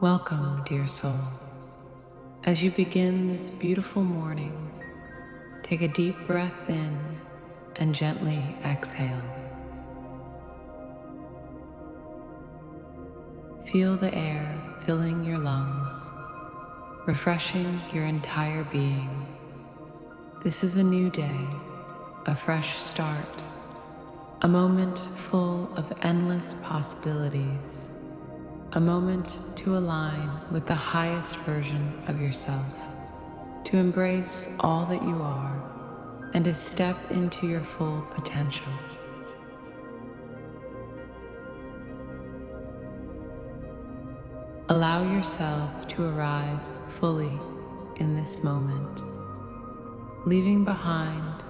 Welcome, dear soul. As you begin this beautiful morning, take a deep breath in and gently exhale. Feel the air filling your lungs, refreshing your entire being. This is a new day, a fresh start, a moment full of endless possibilities, a moment to align with the highest version of yourself, to embrace all that you are, and to step into your full potential. Allow yourself to arrive fully in this moment, leaving behind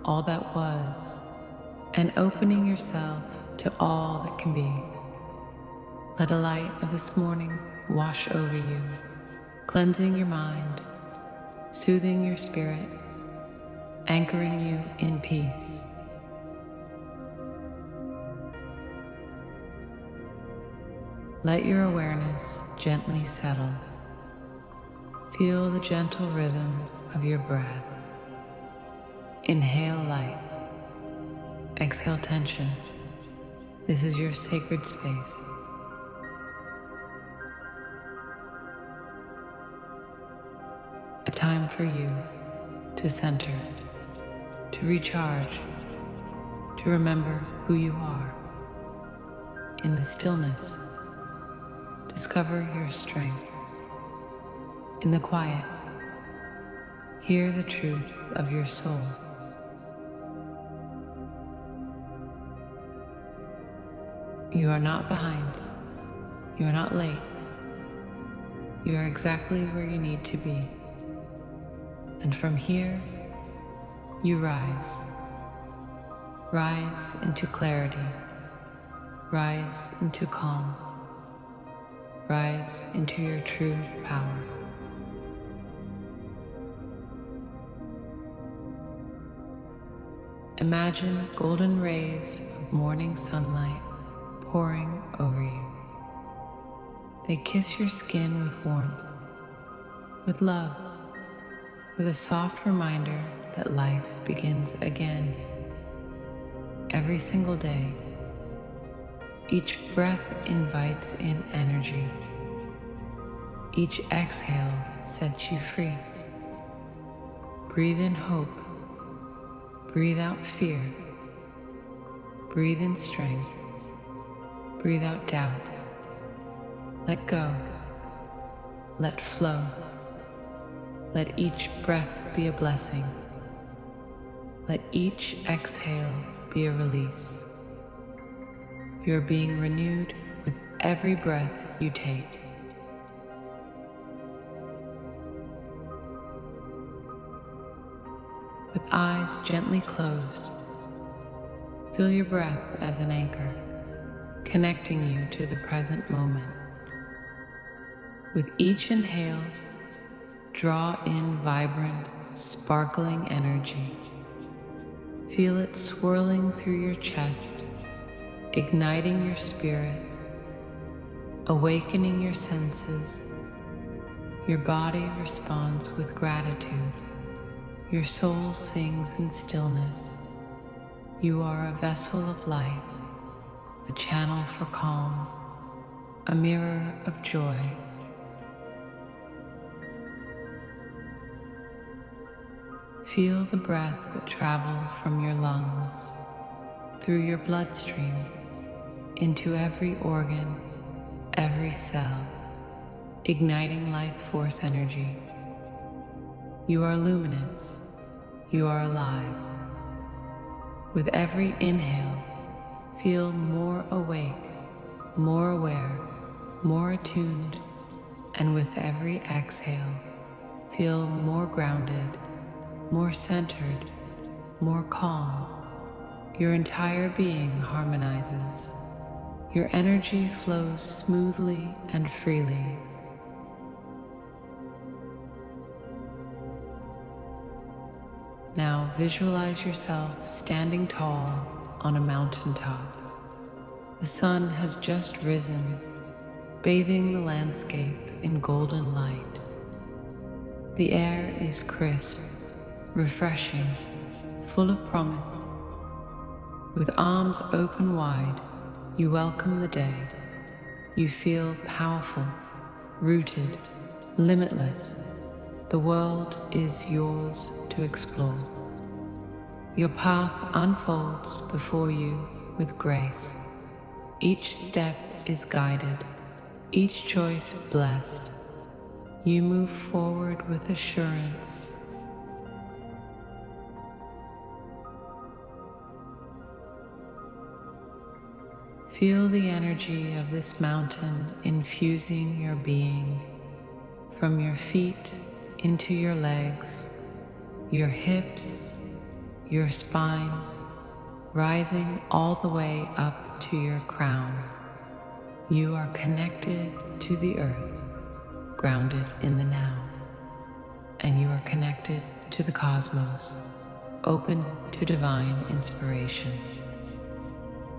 all that was and opening yourself to all that can be. Let the light of this morning wash over you, cleansing your mind, soothing your spirit, anchoring you in peace. Let your awareness gently settle. Feel the gentle rhythm of your breath. Inhale light. Exhale tension. This is your sacred space. A time for you to center, to recharge, to remember who you are. In the stillness, discover your strength. In the quiet, hear the truth of your soul. You are not behind. You are not late. You are exactly where you need to be. And from here, you rise. Rise into clarity. Rise into calm. Rise into your true power. Imagine golden rays of morning sunlight pouring over you. They kiss your skin with warmth, with love, with a soft reminder that life begins again. Every single day, each breath invites in energy. Each exhale sets you free. Breathe in hope. Breathe out fear. Breathe in strength. Breathe out doubt. Let go. Let flow. Let each breath be a blessing. Let each exhale be a release. You are being renewed with every breath you take. With eyes gently closed, feel your breath as an anchor, connecting you to the present moment. With each inhale, draw in vibrant, sparkling energy. Feel it swirling through your chest, igniting your spirit, awakening your senses. Your body responds with gratitude. Your soul sings in stillness. You are a vessel of light, a channel for calm, a mirror of joy. Feel the breath that travels from your lungs, through your bloodstream, into every organ, every cell, igniting life force energy. You are luminous. You are alive. With every inhale, feel more awake, more aware, more attuned, and with every exhale, feel more grounded, more centered, more calm. Your entire being harmonizes. Your energy flows smoothly and freely. Now visualize yourself standing tall on a mountaintop. The sun has just risen, bathing the landscape in golden light. The air is crisp, refreshing, full of promise. With arms open wide, you welcome the day. You feel powerful, rooted, limitless. The world is yours to explore. Your path unfolds before you with grace. Each step is guided, each choice blessed. You move forward with assurance. Feel the energy of this mountain infusing your being, from your feet into your legs, your hips, your spine, rising all the way up to your crown. You are connected to the earth, grounded in the now, and you are connected to the cosmos, open to divine inspiration.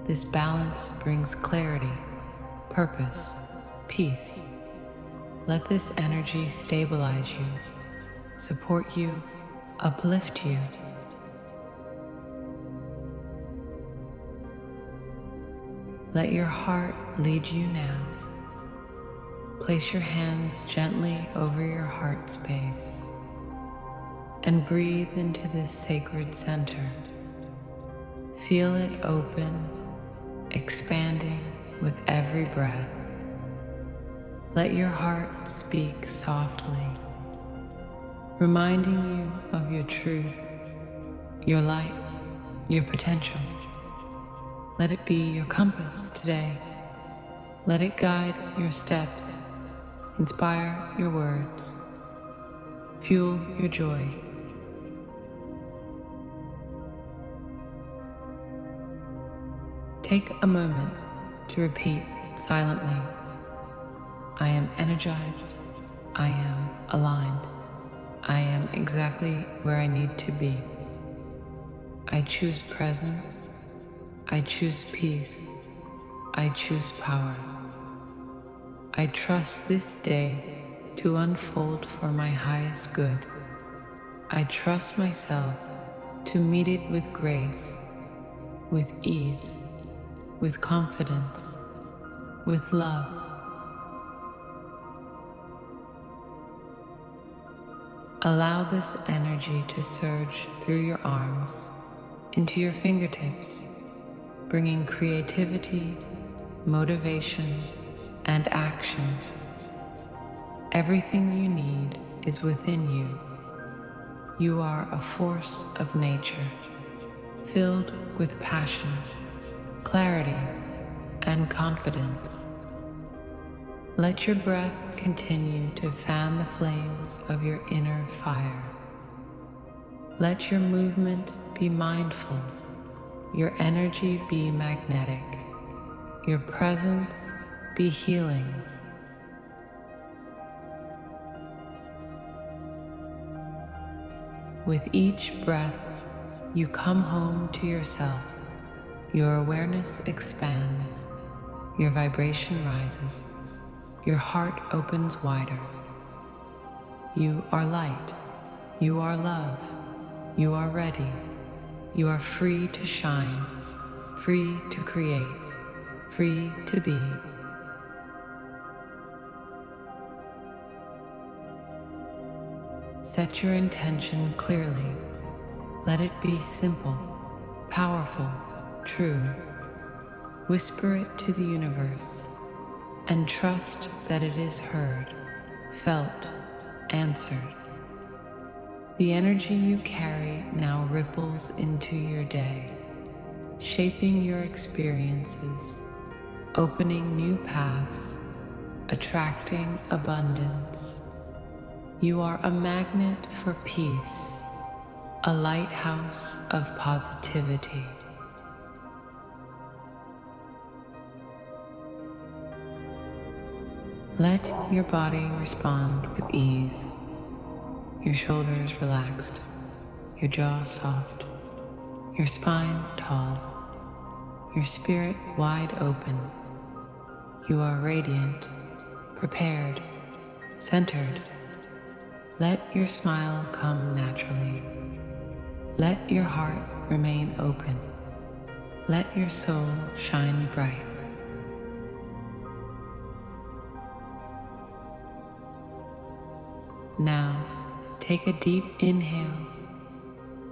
This balance brings clarity, purpose, peace. Let this energy stabilize you, support you, uplift you. Let your heart lead you now. Place your hands gently over your heart space and breathe into this sacred center. Feel it open, expanding with every breath. Let your heart speak softly, reminding you of your truth, your light, your potential. Let it be your compass today. Let it guide your steps, inspire your words, fuel your joy. Take a moment to repeat silently. I am energized. I am aligned. I am exactly where I need to be. I choose presence. I choose peace. I choose power. I trust this day to unfold for my highest good. I trust myself to meet it with grace, with ease, with confidence, with love. Allow this energy to surge through your arms, into your fingertips, bringing creativity, motivation, and action. Everything you need is within you. You are a force of nature, filled with passion, clarity, and confidence. Let your breath continue to fan the flames of your inner fire. Let your movement be mindful, your energy be magnetic, your presence be healing. With each breath, you come home to yourself. Your awareness expands, your vibration rises, your heart opens wider. You are light, you are love, you are ready, you are free to shine, free to create, free to be. Set your intention clearly. Let it be simple, powerful, true. Whisper it to the universe and trust that it is heard, felt, answered. The energy you carry now ripples into your day, shaping your experiences, opening new paths, attracting abundance. You are a magnet for peace, a lighthouse of positivity. Let your body respond with ease, your shoulders relaxed, your jaw soft, your spine tall, your spirit wide open. You are radiant, prepared, centered. Let your smile come naturally. Let your heart remain open. Let your soul shine bright. Now, take a deep inhale,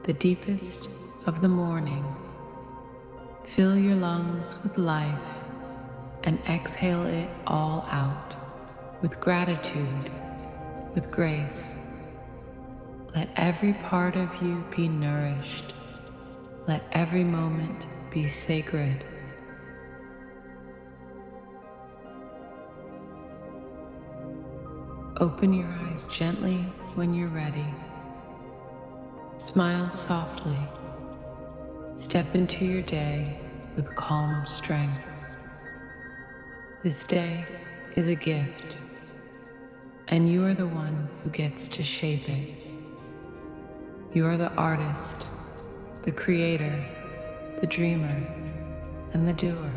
the deepest of the morning. Fill your lungs with life and exhale it all out with gratitude, with grace. Let every part of you be nourished. Let every moment be sacred. Open your eyes gently when you're ready. Smile softly. Step into your day with calm strength. This day is a gift, and you are the one who gets to shape it. You are the artist, the creator, the dreamer, and the doer.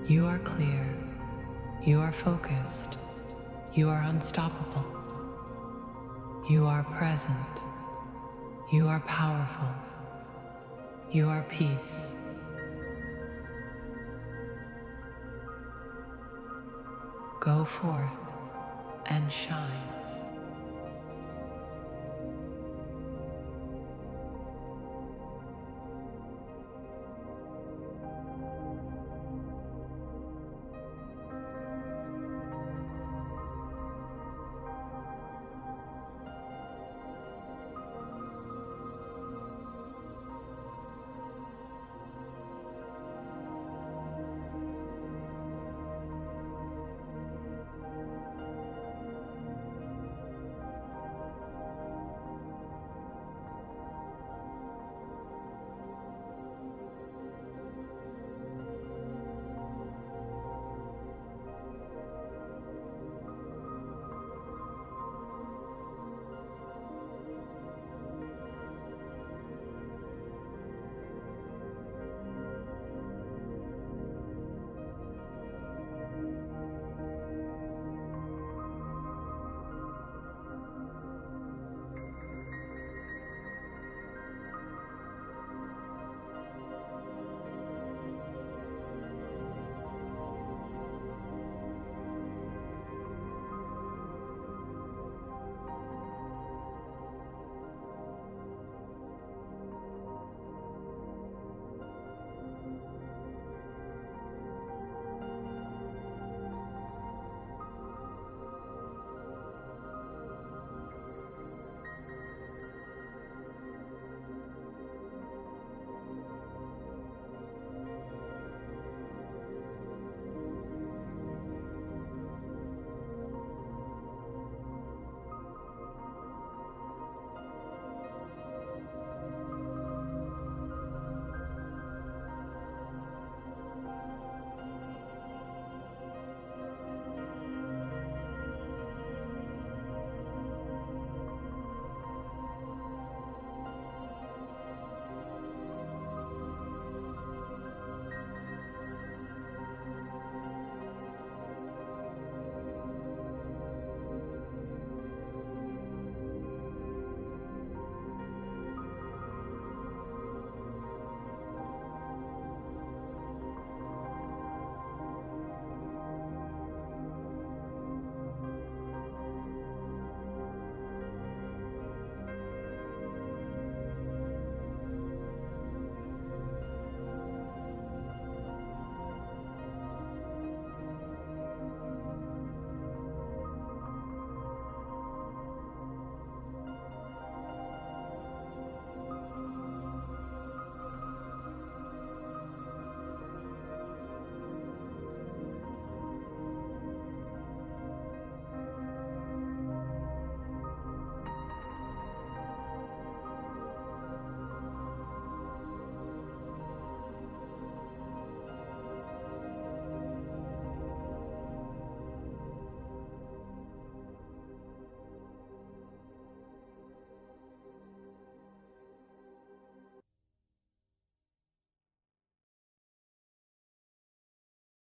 You are clear, you are focused, you are unstoppable. You are present, you are powerful, you are peace. Go forth and shine.